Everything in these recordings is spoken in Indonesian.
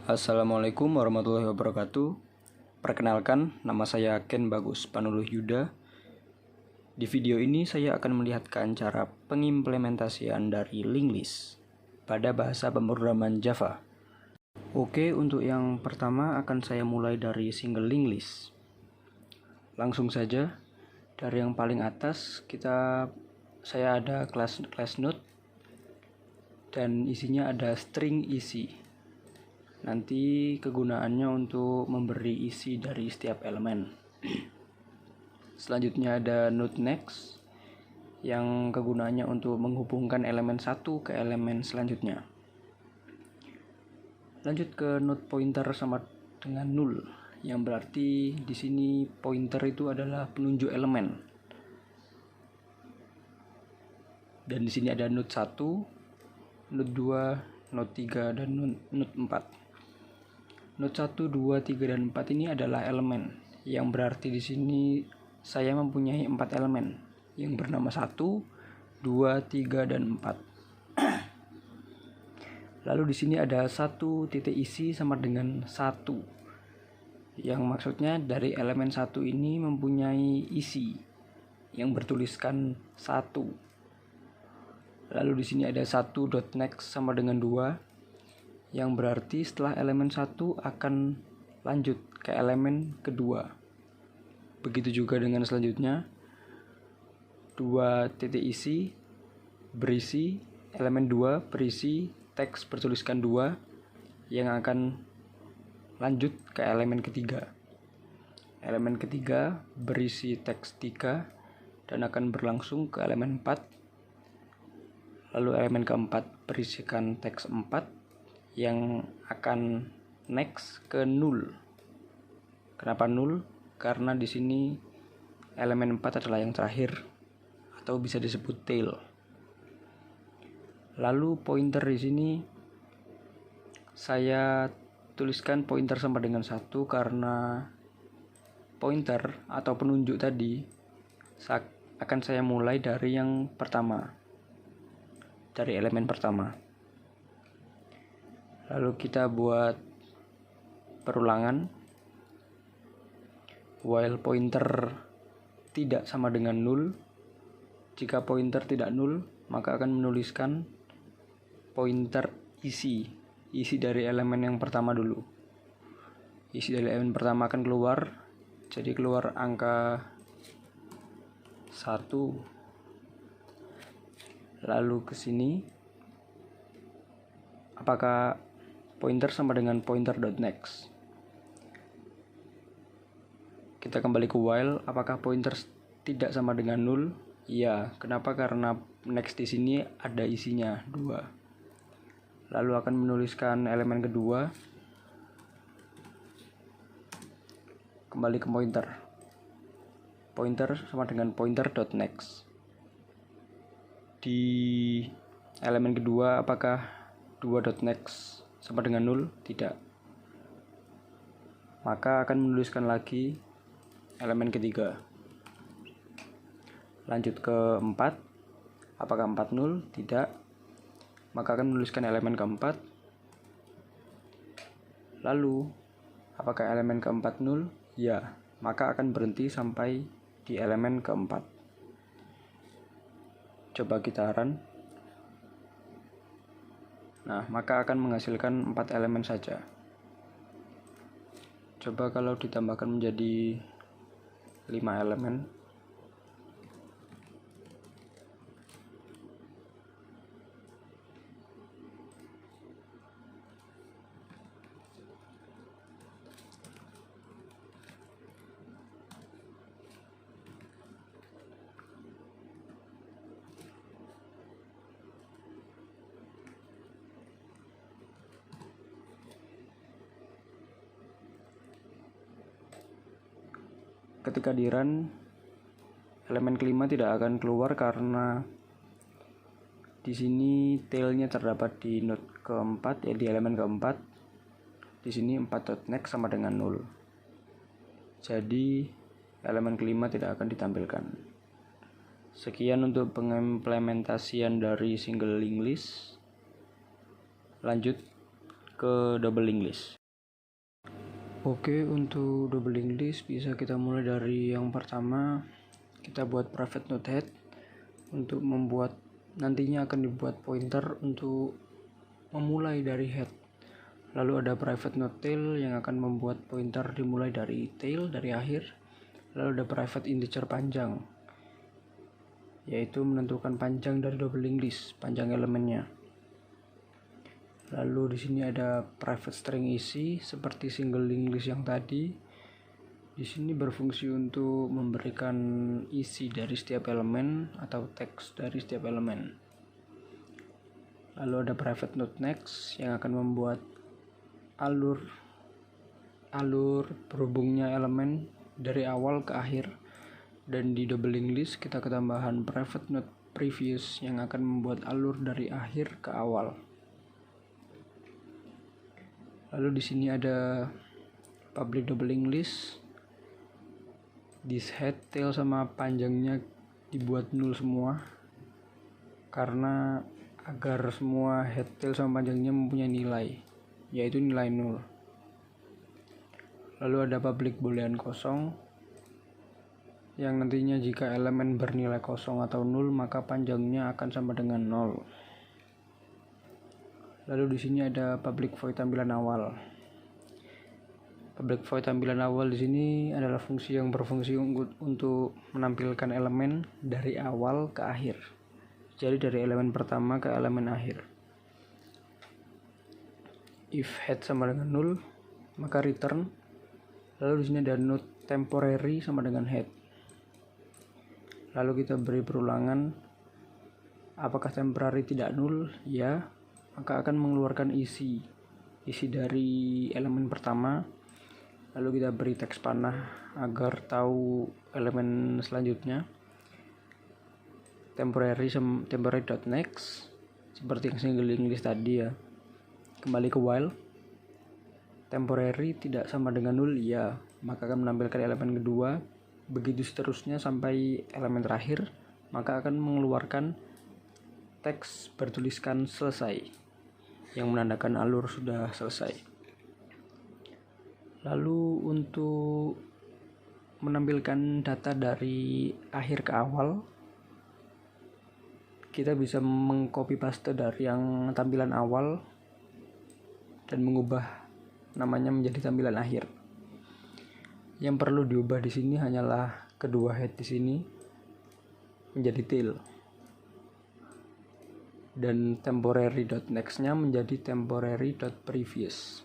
Assalamualaikum warahmatullahi wabarakatuh. Perkenalkan, nama saya Ken Bagus Panuluh Yuda. Di video ini saya akan melihatkan cara pengimplementasian dari linked list pada bahasa pemrograman Java. Oke, untuk yang pertama akan saya mulai dari single linked list. Langsung saja, dari yang paling atas saya ada class node dan isinya ada string isi. Nanti kegunaannya untuk memberi isi dari setiap elemen. Selanjutnya ada node next yang kegunaannya untuk menghubungkan elemen satu ke elemen selanjutnya. Lanjut ke node pointer sama dengan null, yang berarti di sini pointer itu adalah penunjuk elemen. Dan di sini ada node 1, node 2, node 3 dan node 4. Node 1, 2, 3, dan 4 ini adalah elemen, yang berarti di sini saya mempunyai 4 elemen yang bernama 1, 2, 3, dan 4. Lalu di sini ada satu titik isi sama dengan 1, yang maksudnya dari elemen 1 ini mempunyai isi yang bertuliskan 1. Lalu di sini ada 1.next sama dengan 2, yang berarti setelah elemen 1 akan lanjut ke elemen kedua. Begitu juga dengan selanjutnya, 2 titik isi berisi elemen 2 berisi teks bertuliskan 2 yang akan lanjut ke elemen ketiga. Elemen ketiga berisi teks 3 dan akan berlangsung ke elemen 4. Lalu elemen keempat berisikan teks 4 yang akan next ke null. Kenapa null? Karena di sini elemen 4 adalah yang terakhir atau bisa disebut tail. Lalu pointer di sini saya tuliskan pointer sama dengan 1 karena pointer atau penunjuk tadi akan saya mulai dari yang pertama, dari elemen pertama. Lalu kita buat perulangan. While pointer tidak sama dengan null, jika pointer tidak null, maka akan menuliskan pointer isi dari elemen yang pertama dulu. Isi dari elemen pertama akan keluar, jadi keluar angka 1. Lalu ke sini, apakah pointer sama dengan pointer.next? Kita kembali ke while, apakah pointer tidak sama dengan null? Iya, kenapa? Karena next di sini ada isinya 2. Lalu akan menuliskan elemen kedua. Kembali ke pointer. Pointer sama dengan pointer.next. Di elemen kedua apakah 2.next sama dengan null? Tidak. Maka akan menuliskan lagi elemen ketiga. Lanjut ke 4. Apakah 4 null? Tidak. Maka akan menuliskan elemen keempat. Lalu, apakah elemen keempat null? Ya. Maka akan berhenti sampai di elemen keempat. Coba kita run. Nah, maka akan menghasilkan 4 elemen saja. Coba kalau ditambahkan menjadi 5 elemen. Ketika di run, elemen kelima tidak akan keluar karena di sini tailnya terdapat di node keempat, ya di elemen keempat. Di sini 4.next sama dengan 0. Jadi elemen kelima tidak akan ditampilkan. Sekian untuk pengimplementasian dari single linked list. Lanjut ke double linked list. Oke, untuk double linked list bisa kita mulai dari yang pertama, kita buat private node head untuk membuat, nantinya akan dibuat pointer untuk memulai dari head. Lalu ada private node tail yang akan membuat pointer dimulai dari tail, dari akhir. Lalu ada private integer panjang, yaitu menentukan panjang dari double linked list, panjang elemennya. Lalu di sini ada private string isi seperti single linked list yang tadi. Di sini berfungsi untuk memberikan isi dari setiap elemen atau teks dari setiap elemen. Lalu ada private node next yang akan membuat alur berhubungnya elemen dari awal ke akhir. Dan di double linked list kita ketambahan private node previous yang akan membuat alur dari akhir ke awal. Lalu di sini ada public double linked list. This head, tail sama panjangnya dibuat null semua karena agar semua head, tail sama panjangnya mempunyai nilai, yaitu nilai null. Lalu ada public boolean kosong yang nantinya jika elemen bernilai kosong atau null maka panjangnya akan sama dengan 0. Lalu di sini ada public void tampilan awal. Public void tampilan awal di sini adalah fungsi yang berfungsi untuk menampilkan elemen dari awal ke akhir. Jadi dari elemen pertama ke elemen akhir. If head sama dengan null, maka return. Lalu di sini ada node temporary sama dengan head. Lalu kita beri perulangan. Apakah temporary tidak null? Ya, maka akan mengeluarkan isi dari elemen pertama. Lalu kita beri teks panah agar tahu elemen selanjutnya. Temporary.next seperti yang single linked list tadi ya. Kembali ke while. Temporary tidak sama dengan null, ya, maka akan menampilkan elemen kedua. Begitu seterusnya sampai elemen terakhir, maka akan mengeluarkan teks bertuliskan selesai yang menandakan alur sudah selesai. Lalu untuk menampilkan data dari akhir ke awal, kita bisa mengcopy paste dari yang tampilan awal dan mengubah namanya menjadi tampilan akhir. Yang perlu diubah di sini hanyalah kedua head di sini menjadi tail dan temporary.next-nya menjadi temporary.previous.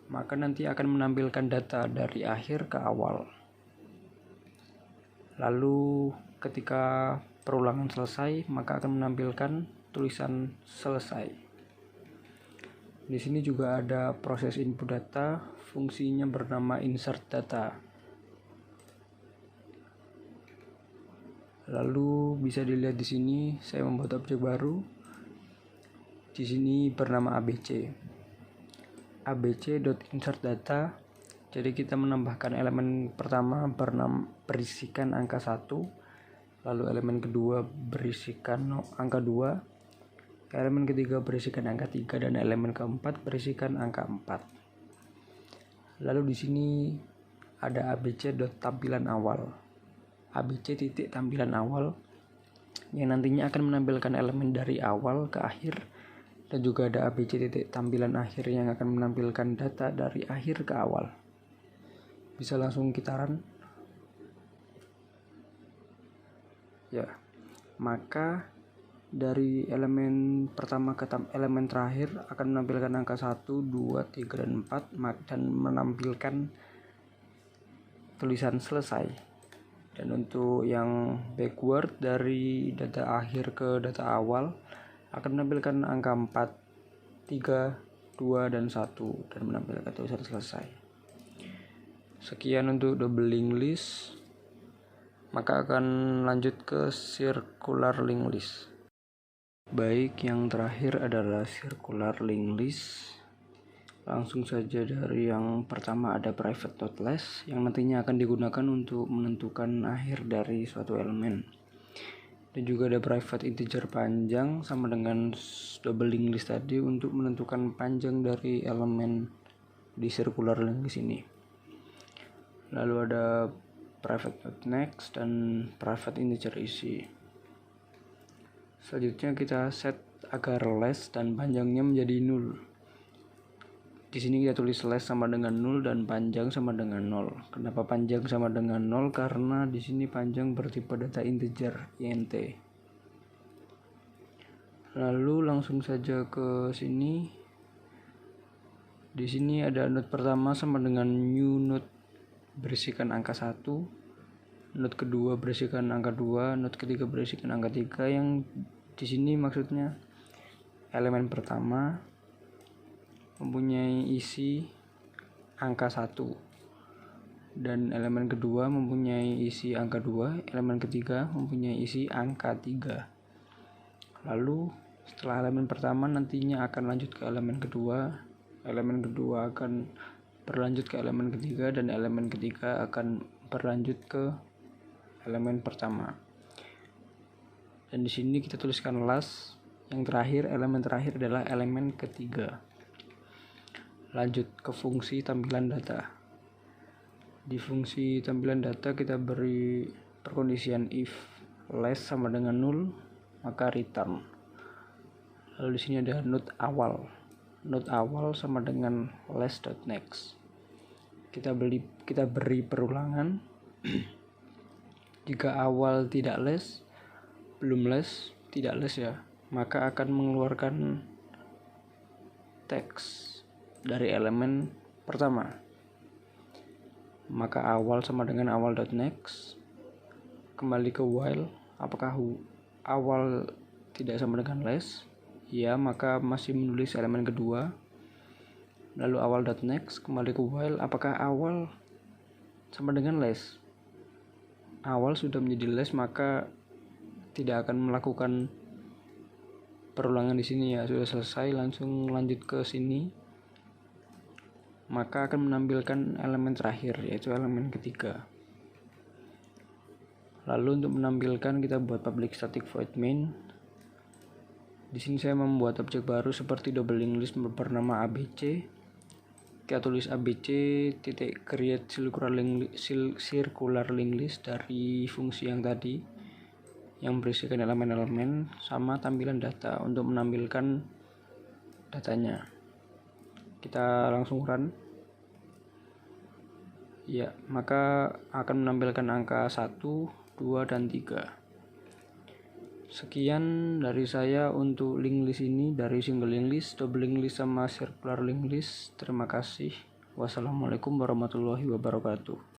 Maka nanti akan menampilkan data dari akhir ke awal. Lalu ketika perulangan selesai, maka akan menampilkan tulisan selesai. Di sini juga ada proses input data, fungsinya bernama insert data. Lalu bisa dilihat di sini saya membuat objek baru. Di sini bernama ABC. abc.insertData. Jadi kita menambahkan elemen pertama berisikan angka 1, lalu elemen kedua berisikan angka 2, elemen ketiga berisikan angka 3, dan elemen keempat berisikan angka 4. Lalu di sini ada abc.tampilan awal. abc.tampilan awal yang nantinya akan menampilkan elemen dari awal ke akhir, dan juga ada abc.tampilan akhir yang akan menampilkan data dari akhir ke awal. Bisa langsung kita run. Ya, maka dari elemen pertama ke elemen terakhir akan menampilkan angka 1, 2, 3, dan 4 dan menampilkan tulisan selesai. Dan untuk yang backward dari data akhir ke data awal akan menampilkan angka 4, 3, 2, dan 1 dan menampilkan tulisan selesai. Sekian untuk double linked list. Maka akan lanjut ke circular linked list. Baik, yang terakhir adalah circular linked list. Langsung saja dari yang pertama ada private node less yang nantinya akan digunakan untuk menentukan akhir dari suatu elemen. Dan juga ada private integer panjang sama dengan double linked list tadi untuk menentukan panjang dari elemen di circular linked list ini. Lalu ada private.next dan private integer isi. Selanjutnya kita set agar less dan panjangnya menjadi 0. Di sini kita tulis less sama dengan 0 dan panjang sama dengan 0. Kenapa panjang sama dengan 0? Karena di sini panjang bertipe data integer int. Lalu langsung saja ke sini. Di sini ada node pertama sama dengan new node berisikan angka 1. Node kedua berisikan angka 2, node ketiga berisikan angka 3. Yang di sini maksudnya elemen pertama mempunyai isi angka 1 dan elemen kedua mempunyai isi angka 2, elemen ketiga mempunyai isi angka 3. Lalu setelah elemen pertama nantinya akan lanjut ke elemen kedua akan berlanjut ke elemen ketiga dan elemen ketiga akan berlanjut ke elemen pertama. Dan di sini kita tuliskan last, yang terakhir, elemen terakhir adalah elemen ketiga. Lanjut ke fungsi tampilan data. Di fungsi tampilan data kita beri perkondisian if less sama dengan 0 maka return. Lalu di sini ada node awal. Node awal sama dengan less.next. Kita beri perulangan. Jika awal tidak less, belum less, tidak less ya, maka akan mengeluarkan teks dari elemen pertama. Maka awal sama dengan awal.next. Kembali ke while, apakah awal tidak sama dengan less? Ya, maka masih menulis elemen kedua. Lalu awal.next, kembali ke while, apakah awal sama dengan less? Awal sudah menjadi less, maka tidak akan melakukan perulangan di sini ya, sudah selesai, langsung lanjut ke sini. Maka akan menampilkan elemen terakhir, yaitu elemen ketiga. Lalu untuk menampilkan kita buat public static void main. Di sini saya membuat objek baru seperti double linked list bernama abc. Kita tulis abc titik create circular linked list dari fungsi yang tadi yang berisikan elemen-elemen sama tampilan data untuk menampilkan datanya. Kita langsung run. Ya, maka akan menampilkan angka 1, 2, dan 3. Sekian dari saya untuk linked list ini, dari single linked list, double linked list, sama circular linked list. Terima kasih. Wassalamualaikum warahmatullahi wabarakatuh.